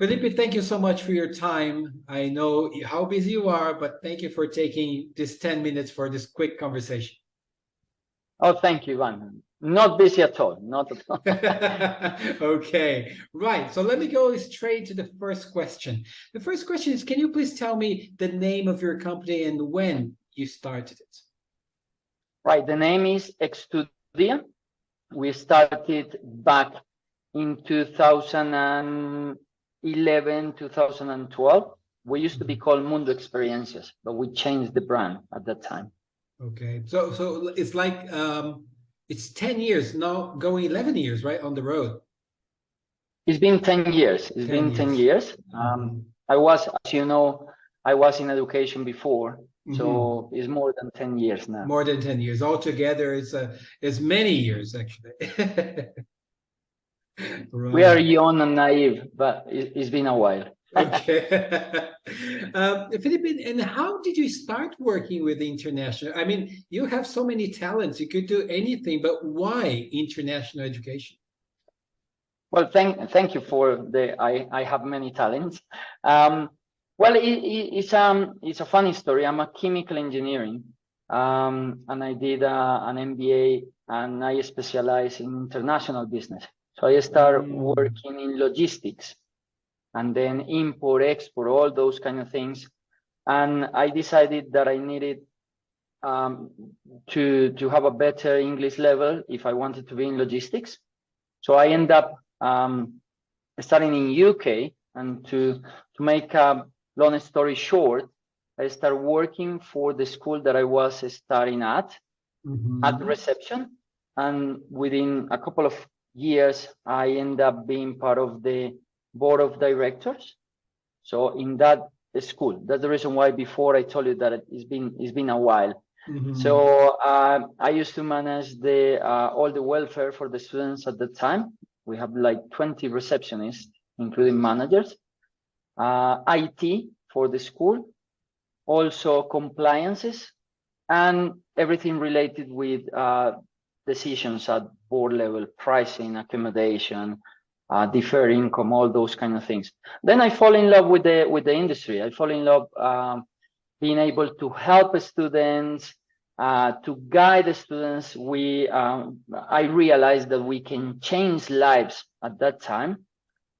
Felipe, thank you so much for your time. I know how busy you are, but thank you for taking this 10 minutes for this quick conversation. Oh, thank you, Ivan. Not busy at all. Not at all. Okay, right. So let me go straight to the first question. The first question is, can you please tell me the name of your company and when you started it? Right. The name is EXTUDIA. We started back in 2011, 2012. We used to be called Mundo Experiencias, but we changed the brand at that time. Okay, so it's like it's 10 years now, going 11 years, right, on the road. It's been 10 years. It's been 10 years. I was, as you know, I was in education before, so it's more than 10 years now. More than 10 years altogether. It's many years actually. Right. We are young and naive, but it's been a while. Okay. Felipe, and how did you start working with international? I mean, you have so many talents. You could do anything, but why international education? Well, thank you for the. I have many talents. Well, it's a funny story. I'm a chemical engineering, and I did an MBA, and I specialize in international business. So I started working in logistics, and then import, export, all those kind of things. And I decided that I needed to have a better English level if I wanted to be in logistics. So I end up studying in UK, and to make a long story short, I started working for the school that I was studying at reception, and within a couple of years, I end up being part of the board of directors. So in that school, that's the reason why before I told you that it's been a while. So I used to manage the all the welfare for the students at the time. We have like 20 receptionists, including managers, IT for the school, also compliances, and everything related with decisions at board level, pricing, accommodation, deferred income, all those kind of things. Then I fall in love with the industry. I fall in love being able to help students, to guide the students. I realized that we can change lives at that time,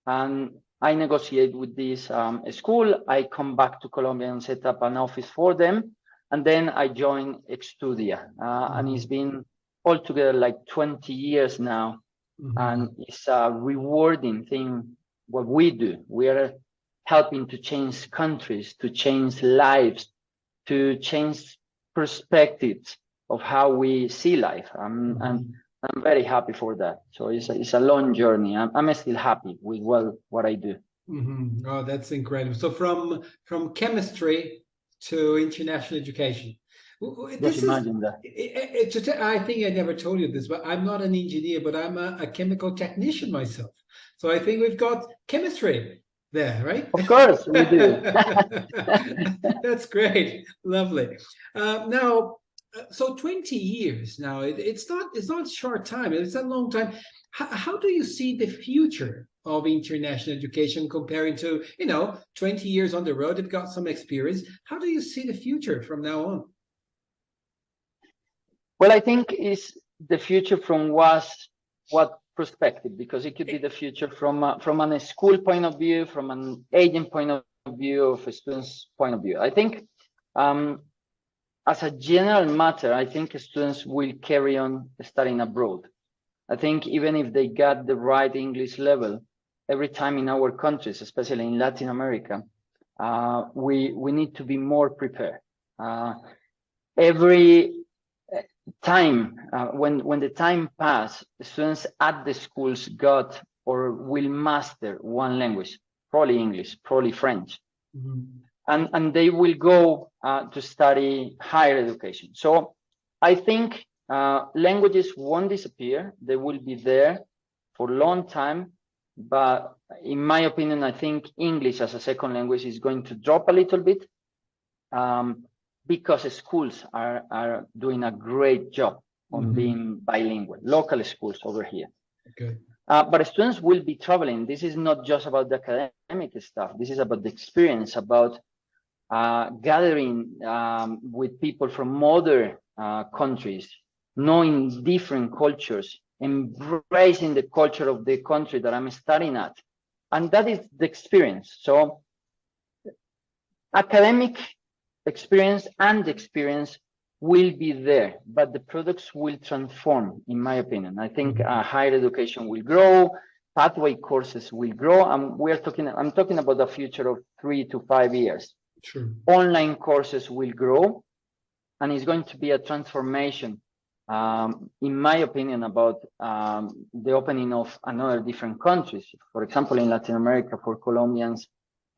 and I negotiate with this school. I come back to Colombia and set up an office for them, and then I joined EXTUDIA, and it's been altogether like 20 years now, and it's a rewarding thing what we do. We are helping to change countries, to change lives, to change perspectives of how we see life. And I'm very happy for that. So it's a long journey. I'm still happy with what I do. Oh, that's incredible. So from chemistry to international education. Just imagine that. I think I never told you this, but I'm not an engineer, but I'm a chemical technician myself. So I think we've got chemistry there, right? Of course, we do. That's great. Lovely. Now, so 20 years now, it's not short time, it's a long time. How do you see the future of international education comparing to, 20 years on the road? You've got some experience. How do you see the future from now on? Well, I think it's the future from what perspective, because it could be the future from a school point of view, from an agent point of view, of a student's point of view. I think as a general matter, I think students will carry on studying abroad. I think even if they got the right English level, every time in our countries, especially in Latin America, we need to be more prepared. Every time when the time passes, students at the schools got or will master one language, probably English, probably French, and they will go to study higher education. So I think languages won't disappear. They will be there for a long time, but in my opinion, I think English as a second language is going to drop a little bit. Because schools are doing a great job on being bilingual, local schools over here. Okay. But students will be traveling. This is not just about the academic stuff. This is about the experience, about gathering with people from other countries, knowing different cultures, embracing the culture of the country that I'm studying at. And that is the experience. So academic experience and experience will be there, but the products will transform, in my opinion. I think higher education will grow, pathway courses will grow, and I'm talking about the future of 3 to 5 years. Sure. Online courses will grow, and it's going to be a transformation, in my opinion, about the opening of another different countries. For example, in Latin America, for Colombians,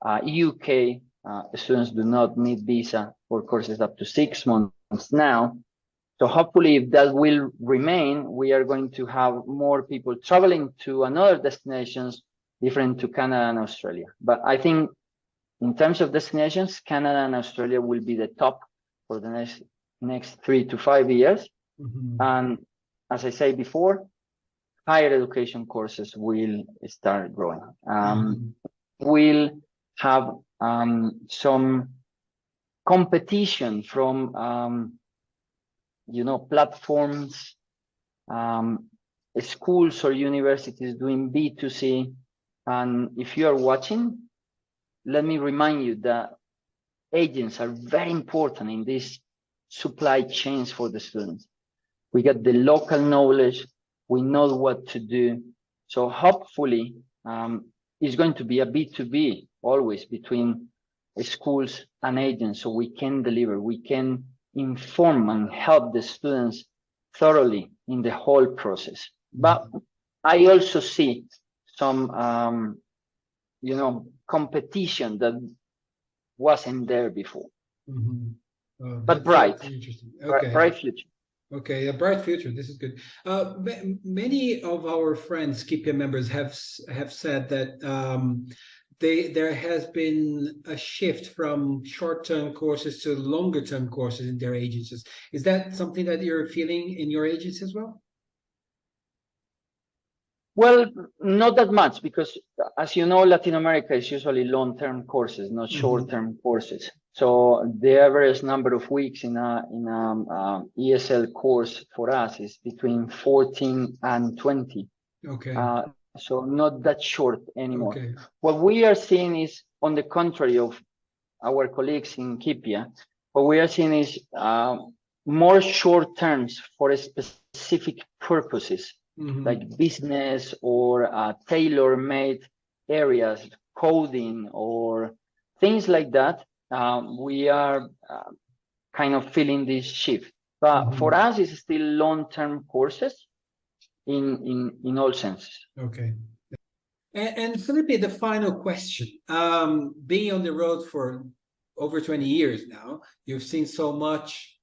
UK, students do not need visa for courses up to 6 months now. So hopefully, if that will remain, we are going to have more people traveling to another destinations different to Canada and Australia. But I think in terms of destinations, Canada and Australia will be the top for the next 3 to 5 years. And as I said before, higher education courses will start growing. We'll have some competition from platforms, schools or universities doing B2C. And if you are watching, let me remind you that agents are very important in these supply chains for the students. We get the local knowledge, we know what to do. So hopefully it's going to be a B2B always between schools and agents, so we can deliver, we can inform and help the students thoroughly in the whole process. But I also see some competition that wasn't there before. But bright, interesting. Okay. Bright future. Okay, a bright future. This is good. Many of our friends, CPIEA members, have said that there has been a shift from short-term courses to longer-term courses in their agencies. Is that something that you're feeling in your agency as well? Well, not that much, because as you know, Latin America is usually long-term courses, not short-term courses. So the average number of weeks in a ESL course for us is between 14 and 20. Okay. So not that short anymore. Okay. What we are seeing is, on the contrary of our colleagues in CPIEA, what we are seeing is more short terms for specific purposes, like business or tailor-made areas, coding or things like that. We are kind of feeling this shift. But for us, it's still long-term courses in all senses. Okay. And Felipe, the final question. Being on the road for over 20 years now, you've seen so much,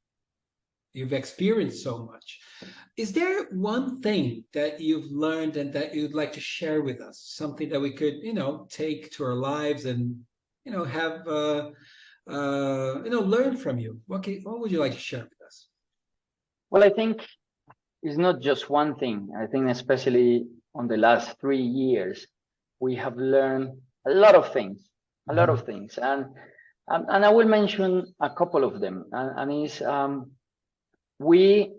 you've experienced so much. Is there one thing that you've learned and that you'd like to share with us? Something that we could, take to our lives and, have, learn from you? What would you like to share with us? Well, I think it's not just one thing. I think especially on the last 3 years, we have learned a lot of things, And I will mention a couple of them. We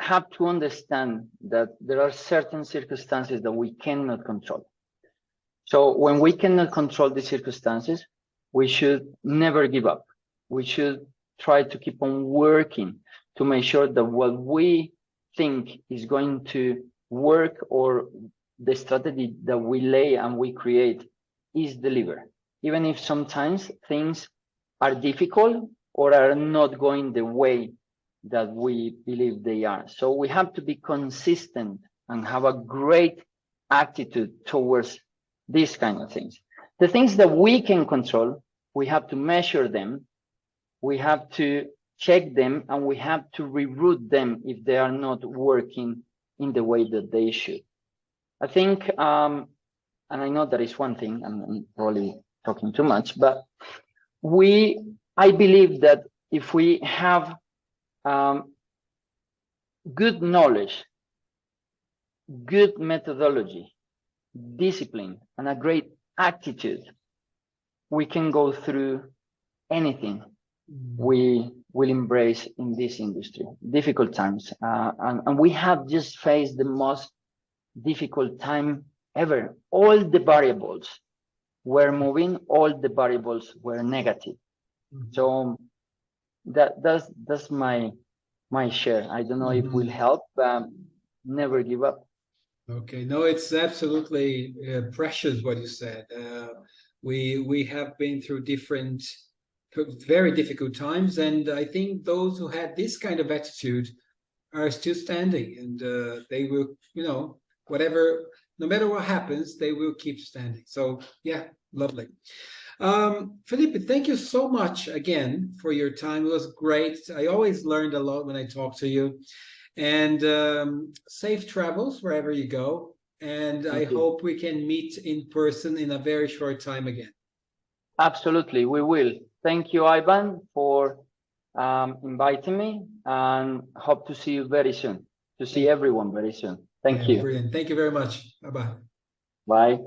have to understand that there are certain circumstances that we cannot control. So when we cannot control the circumstances, we should never give up. We should try to keep on working to make sure that what we think is going to work, or the strategy that we lay and we create, is delivered, even if sometimes things are difficult or are not going the way that we believe they are. So we have to be consistent and have a great attitude towards these kind of things. The things that we can control, we have to measure them, we have to check them, and we have to reroute them if they are not working in the way that they should. I think, and I know that is one thing, I'm probably talking too much, but I believe that if we have good knowledge good methodology, discipline, and a great attitude, we can go through anything we will embrace in this industry. Difficult times, and we have just faced the most difficult time ever. All the variables were moving, all the variables were negative. So that's my share. I don't know if it will help, but never give up. Okay, no, it's absolutely precious what you said. We have been through different, very difficult times, and I think those who had this kind of attitude are still standing, and they will, you know, whatever, no matter what happens, they will keep standing. So yeah, lovely. Felipe, thank you so much again for your time. It was great. I always learned a lot when I talk to you. And safe travels wherever you go. And I hope we can meet in person in a very short time again. Absolutely, we will. Thank you, Ivan, for inviting me, and hope to see you very soon, to see everyone very soon. Thank you. Brilliant. Thank you very much. Bye-bye. Bye.